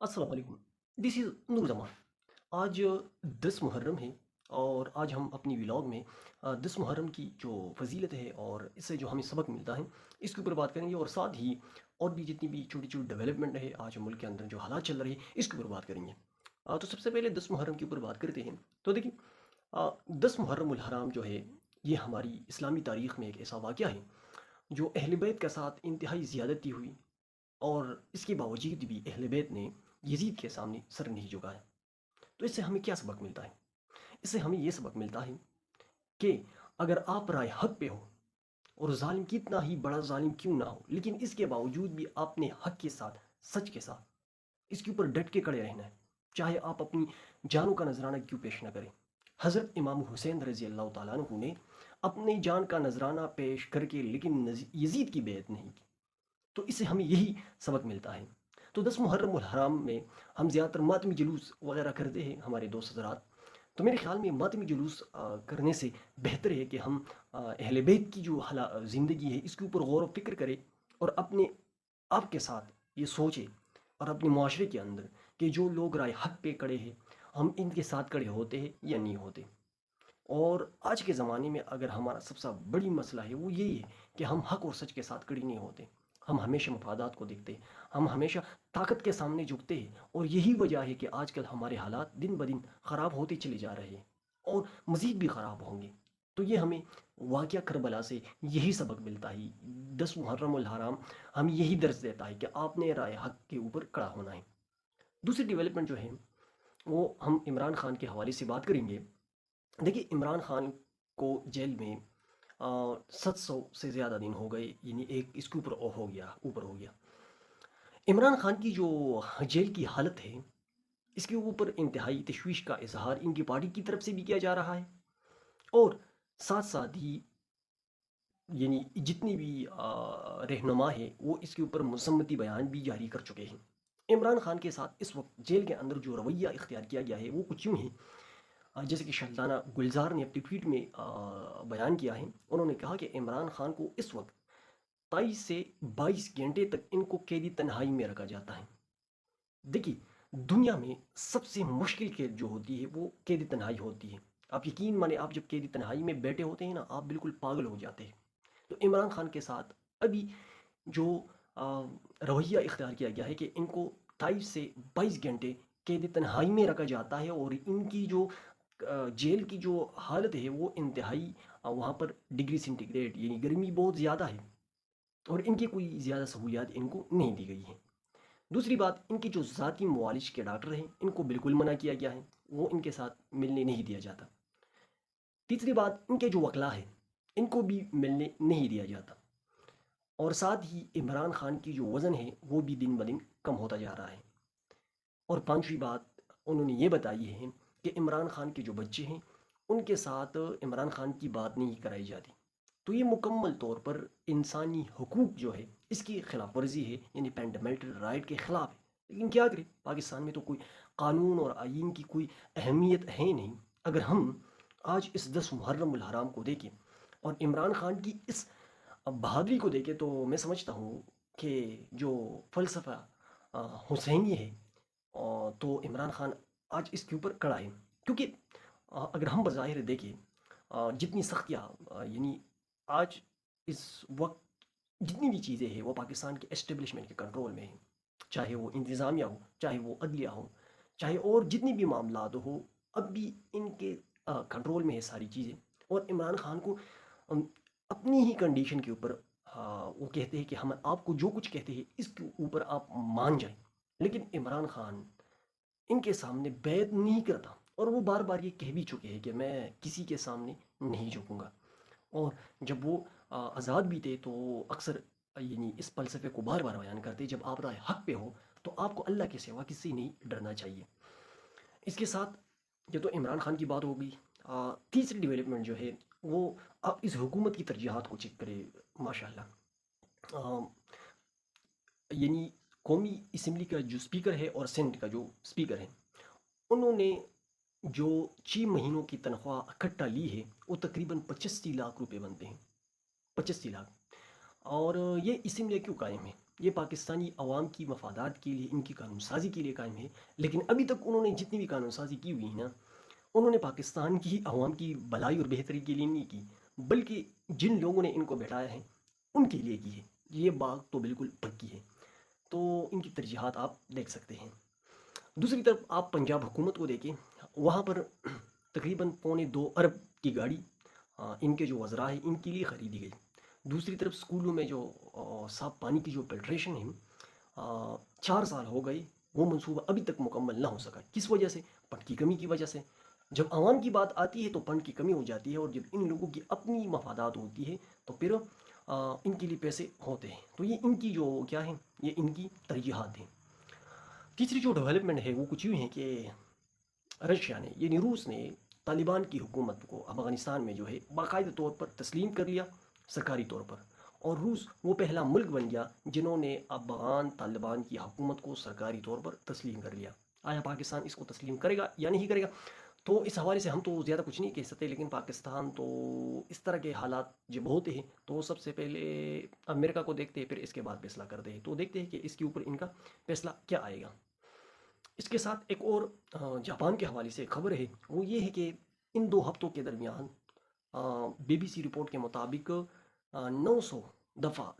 अस्सलाम वालेकुम। This is नूर जमान। आज 10 मुहर्रम है और आज हम अपनी व्लॉग में 10 मुहर्रम की जो फ़ज़ीलत है और इससे जो हमें सबक मिलता है, इसके ऊपर बात करेंगे और साथ ही और भी जितनी भी छोटी-छोटी डेवलपमेंट है आज मुल्क के अंदर जो हालात चल रहे हैं, इसके ऊपर बात करेंगे। तो सबसे पहले 10 मुहर्रम के ऊपर बात करते हैं। तो देखिए 10 मुहर्रमुल हराम जो है, ये हमारी इस्लामी तारीख़ में एक ऐसा वाक़या है, जो अहले बैत के साथ इंतहाई ज़्यादती हुई और इसके बावजूद भी अहले बैत ने यजीद के सामने सर नहीं झुकाया। तो इससे हमें क्या सबक मिलता है? इससे हमें ये सबक मिलता है कि अगर आप राय हक पे हो और जालिम कितना ही बड़ा जालिम क्यों ना हो, लेकिन इसके बावजूद भी आपने हक के साथ, सच के साथ इसके ऊपर डट के खड़े रहना है, चाहे आप अपनी जानों का नजराना क्यों पेश ना करें। हज़रत इमाम हुसैन रजी अल्लाह तआला अन्हु ने अपनी जान का नजराना पेश करके लेकिन यजीद की बेइज्जती नहीं की। तो इससे हमें यही सबक मिलता है। तो 10 मुहर्रम उल हराम में हम ज़्यादातर मातमी जुलूस वगैरह करते हैं हमारे दोस्त हज़रात। तो मेरे ख़्याल में मातमी जुलूस करने से बेहतर है कि हम अहले बैत की जो ज़िंदगी है इसके ऊपर गौर व फिक्र करें और अपने आप के साथ ये सोचें और अपने मुआशरे के अंदर कि जो लोग राय हक पे खड़े हैं, हम इनके साथ खड़े होते हैं या नहीं होते। और आज के ज़माने में अगर हमारा सबसे बड़ी मसला है वो यही है कि हम हक और सच के साथ खड़े नहीं होते। हम हमेशा मफादात को देखते हैं, हम हमेशा ताकत के सामने झुकते हैं और यही वजह है कि आजकल हमारे हालात दिन ब दिन ख़राब होते चले जा रहे हैं और मज़ीद भी ख़राब होंगे। तो ये हमें वाक़या करबला से यही सबक मिलता है। 10 मुहर्रम उल हराम हमें यही दर्स देता है कि आपने राय हक के ऊपर खड़ा होना है। दूसरी डेवलपमेंट जो है वो हम इमरान खान के हवाले से बात करेंगे। देखिए इमरान खान को जेल में 700 से ज़्यादा दिन हो गए, यानी एक इसके ऊपर हो गया। इमरान खान की जो जेल की हालत है, इसके ऊपर इंतहाई तशवीश का इजहार इनकी पार्टी की तरफ से भी किया जा रहा है और साथ साथ ही यानी जितनी भी रहनुमा है वो इसके ऊपर मुसम्मती बयान भी जारी कर चुके हैं। इमरान खान के साथ इस वक्त जेल के अंदर जो रवैया इख्तियार किया गया है वो कुछ यूँ है। जैसे कि शहजादा गुलजार ने अपनी ट्वीट में बयान किया है। उन्होंने कहा कि इमरान खान को इस वक्त 23 से 22 घंटे तक इनको कैदी तन्हाई में रखा जाता है। देखिए दुनिया में सबसे मुश्किल कैद जो होती है वो कैदी तन्हाई होती है। आप यकीन माने, आप जब कैदी तन्हाई में बैठे होते हैं ना, आप बिल्कुल पागल हो जाते हैं। तो इमरान खान के साथ अभी जो आ, रवैया इख्तियार किया गया है कि इनको 23 से 22 घंटे कैद तन्हाई में रखा जाता है और इनकी जो जेल की जो हालत है वो इंतहाई वहाँ पर डिग्री सेंटीग्रेड यानी गर्मी बहुत ज़्यादा है और इनकी कोई ज़्यादा सहूलियात इनको नहीं दी गई है। दूसरी बात, इनकी जो ज़ाती मुआलिज के डॉक्टर हैं इनको बिल्कुल मना किया गया है, वो इनके साथ मिलने नहीं दिया जाता। तीसरी बात, इनके जो वकला हैं इनको भी मिलने नहीं दिया जाता। और साथ ही इमरान खान की जो वज़न है वो भी दिन ब दिन कम होता जा रहा है। और पांचवी बात उन्होंने ये बताई है कि इमरान खान के जो बच्चे हैं उनके साथ इमरान खान की बात नहीं कराई जाती। तो ये मुकम्मल तौर पर इंसानी हकूक़ जो है इसकी खिलाफ वर्जी है, यानी फंडामेंटल राइट के ख़िलाफ़ है। लेकिन क्या करें, पाकिस्तान में तो कोई कानून और आइन की कोई अहमियत है नहीं। अगर हम आज इस 10 मुहर्रम उल हराम को देखें और इमरान खान की इस बहादुरी को देखें तो मैं समझता हूँ कि जो फ़लसफ़ा हुसैनी है तो इमरान खान आज इसके ऊपर कड़ा है। क्योंकि अगर हम बज़ाहिर देखें जितनी सख्तियाँ यानी आज इस वक्त जितनी भी चीज़ें हैं वो पाकिस्तान के एस्टेब्लिशमेंट के कंट्रोल में है। चाहे वो इंतज़ामिया हो, चाहे वो अदलिया हो, चाहे और जितनी भी मामलात हो, अब भी इनके कंट्रोल में है सारी चीज़ें। और इमरान खान को अम, अपनी ही कंडीशन के ऊपर वो कहते हैं कि हम आपको जो कुछ कहते हैं इसके ऊपर आप मान जाएं। लेकिन इमरान खान इनके सामने बैत नहीं करता और वो बार बार ये कह भी चुके हैं कि मैं किसी के सामने नहीं झुकूंगा। और जब वो आज़ाद भी थे तो वो अक्सर यानी इस फ़लसफ़े को बार बार बयान करते, जब आप राह हक पे हो तो आपको अल्लाह के सिवा किसी नहीं डरना चाहिए। इसके साथ ये तो इमरान खान की बात हो गई। तीसरी डेवलपमेंट जो है वो, आप इस हुकूमत की तरजीहात को चेक करें माशाल्लाह। यानी कौमी असम्बली का जो स्पीकर है और सेनेट का जो स्पीकर है, उन्होंने जो 6 महीनों की तनख्वाह इकट्ठा ली है वो तकरीबन 85 लाख रुपए बनते हैं। 85 लाख। और ये इसलिए क्यों कायम है? یہ پاکستانی عوام کی مفادات کے لیے، ان کی قانون سازی کے لیے قائم ہے، لیکن ابھی تک انہوں نے جتنی بھی قانون سازی کی ہوئی ہے نا، انہوں نے پاکستان کی عوام کی بھلائی اور بہتری کے لیے نہیں کی، بلکہ جن لوگوں نے ان کو بٹھایا ہے ان کے لیے کی ہے۔ یہ بات تو بالکل پکی ہے۔ تو ان کی ترجیحات آپ دیکھ سکتے ہیں۔ دوسری طرف آپ پنجاب حکومت کو دیکھیں، وہاں پر تقریباً 2.25 ارب کی گاڑی ان کے جو وزراء ہیں ان کے لیے خریدی گئی۔ دوسری طرف اسکولوں میں جو صاف پانی کی جو فلٹریشن ہے، 4 سال ہو گئے، وہ منصوبہ ابھی تک مکمل نہ ہو سکا۔ کس وجہ سے؟ فنڈ کی کمی کی وجہ سے۔ جب عوام کی بات آتی ہے تو فنڈ کی کمی ہو جاتی ہے، اور جب ان لوگوں کی اپنی مفادات ہوتی ہے تو پھر ان کے لیے پیسے ہوتے ہیں۔ تو یہ ان کی جو کیا ہے، یہ ان کی ترجیحات ہیں۔ تیسری جو ڈیولپمنٹ ہے وہ کچھ یوں ہے کہ رشیا نے، یعنی روس نے، طالبان کی حکومت کو افغانستان میں جو ہے باقاعدہ طور پر تسلیم کر لیا سرکاری طور پر، اور روس وہ پہلا ملک بن گیا جنہوں نے افغان طالبان کی حکومت کو سرکاری طور پر تسلیم کر لیا۔ آیا پاکستان اس کو تسلیم کرے گا یا نہیں کرے گا؟ تو اس حوالے سے ہم تو زیادہ کچھ نہیں کہہ سکتے، لیکن پاکستان تو اس طرح کے حالات جب ہوتے ہیں تو وہ سب سے پہلے امریکہ کو دیکھتے ہیں، پھر اس کے بعد فیصلہ کرتے ہیں۔ تو دیکھتے ہیں کہ اس کے اوپر ان کا فیصلہ کیا آئے گا۔ اس کے ساتھ ایک اور جاپان کے حوالے سے خبر ہے، وہ یہ ہے کہ ان 2 ہفتوں کے درمیان BBC رپورٹ کے مطابق 900 دفعہ